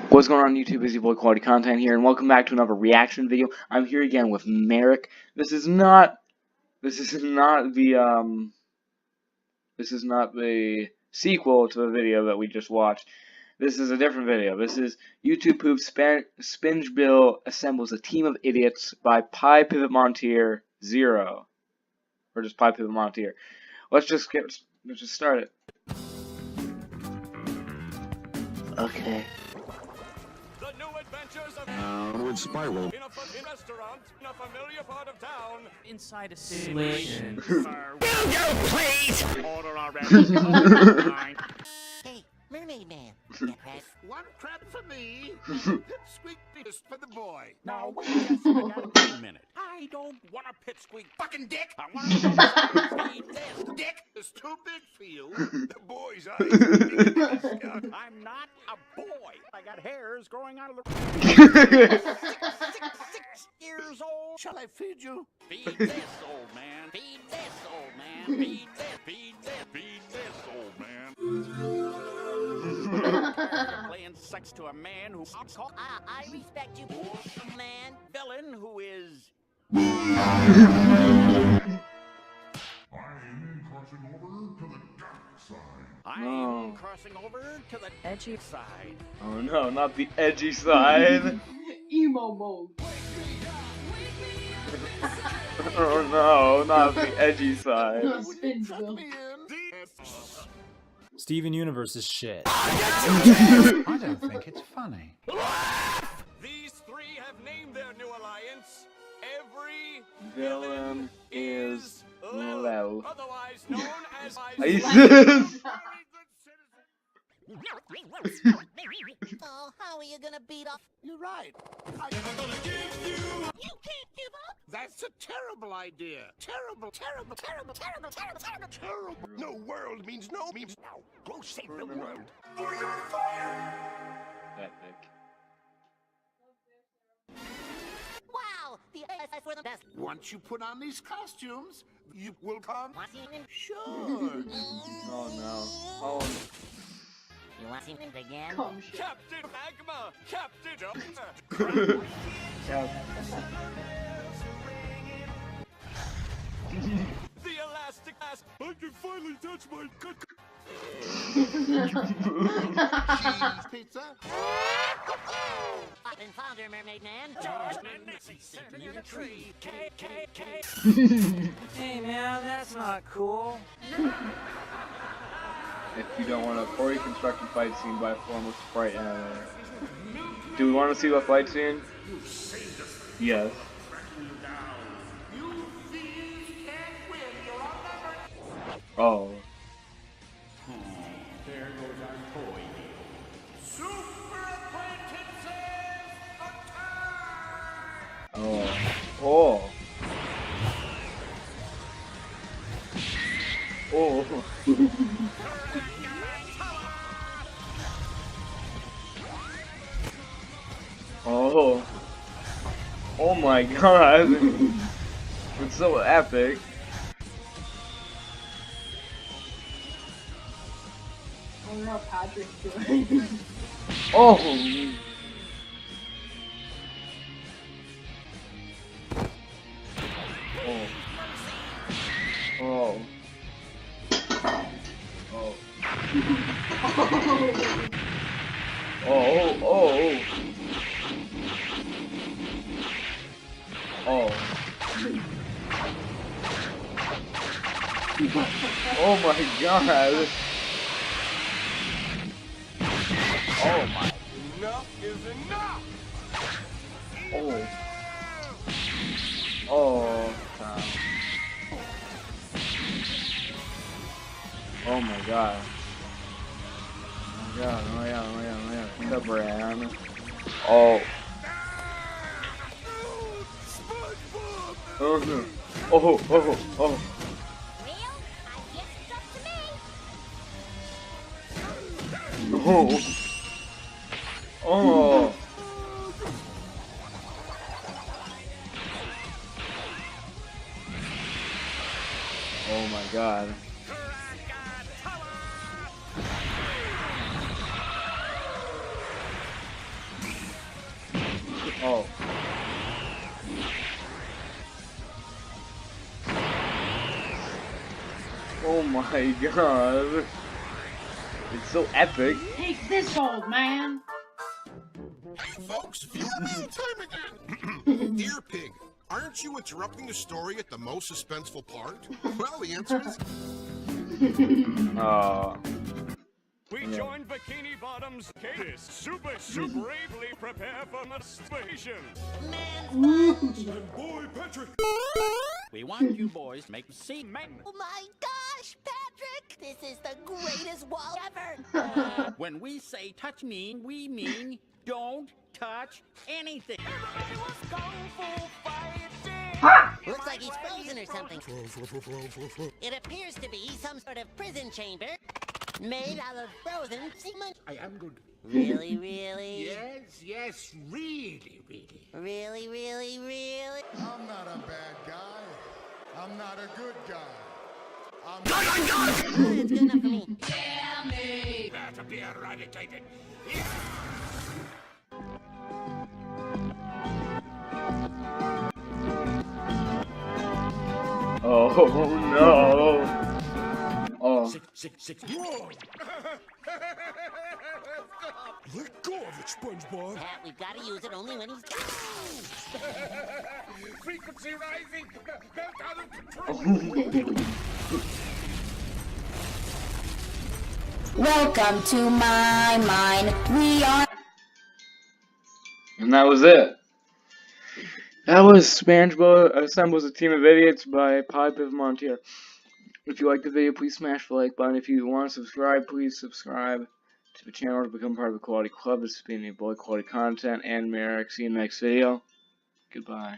What's going on YouTube? Busy Boy Quality Content here, and welcome back to another reaction video. I'm here again with Marek. This is not the sequel to the video that we just watched. This is a different video. This is YouTube Poop Spingebill assembles a team of idiots by Pi Pivot Montier 0. Or just Pi Pivot Montier. Let's just start it. Okay. Downward spiral. In a restaurant in a familiar part of town. Inside a simulation. Will you please? Order already. Hey, Mermaid Man. One crab for me. Squeak this for the boy. Now wait just a minute. I don't want a pipsqueak. Fucking dick. I want to feed this. Dick is too big for you. The boy's eyes. I'm not a boy. I got hairs growing out of the. 6 years old. Shall I feed you? Feed this old man. Feed this old man. Feed this. Feed this. Feed this old man. Playing sex to a man who I respect you, man. villain who is. I'm crossing over to the edgy side. Oh no, not the edgy side. Emo mode. Oh no, not the edgy side. Spingebill. Steven Universe is shit. I don't think it's funny. These three have named their new alliance. Every Villain is low. otherwise known as ISIS. Oh, how are you gonna beat off? You're right. You can't give up. That's a terrible idea. Terrible, terrible, terrible, terrible, terrible, terrible, terrible. No world means no means now. Go save the world. Epic. Wow, the SS were the best. Once you put on these costumes, you will come. Want to see him? Sure. Oh no. Oh. You want to see him again? Come shit. Captain Magma, Captain the elastic ass. I can finally touch my good. Cheese pizza. I've been founder, Mermaid Man. Sitting in a tree. K. Hey man, that's not cool. If you don't want a poorly constructed fight scene by a formless sprite animator. Do we want to see the fight scene? Yes. Oh. There goes our toy. Super acquaintances attack! Oh. Oh. Oh. Oh. Oh my god. It's so epic. I don't know what Patrick's doing. Oh. Oh. Oh. Oh. Oh. Oh. Oh. Oh my god. Oh my. Enough is enough! Oh. Oh. Oh my god. Oh my god. Oh my god. Oh my god. Oh my god. The brand. Oh. Oh no. Oh. Oh. Oh. Real? I guess it's up to me. Oh. Oh. Oh my god. Oh. Oh my god. It's so epic. Take this, old man. Folks, viewer mail time again. Dear Pig, aren't you interrupting the story at the most suspenseful part? Well, the answer is We joined Bikini Bottom's Cadis. Super bravely prepare for masturbation. and boy Patrick. We want you boys to make see men. Oh my gosh, Patrick! This is the greatest wall ever! When we say touch me, we mean don't touch anything. Looks like he's frozen or something. It appears to be some sort of prison chamber made out of frozen cement. I am good. Really, really? Yes, really. Really, really, really? I'm not a bad guy. I'm not a good guy. I'm Oh, it's good enough for me. Better be eradicated. Oh no. Oh. Six. Whoa! Let go of it, SpongeBob. Pat, we've got to use it only when he's Frequency rising. Belt out of control. Welcome to my mind. We are. And that was it. That was SpongeBob Assembles a Team of Idiots by Pipe of Montier. If you liked the video, please smash the like button. If you want to subscribe, please subscribe to the channel to become part of the Quality Club. This has been Boy Quality Content and Marek. See you in the next video. Goodbye.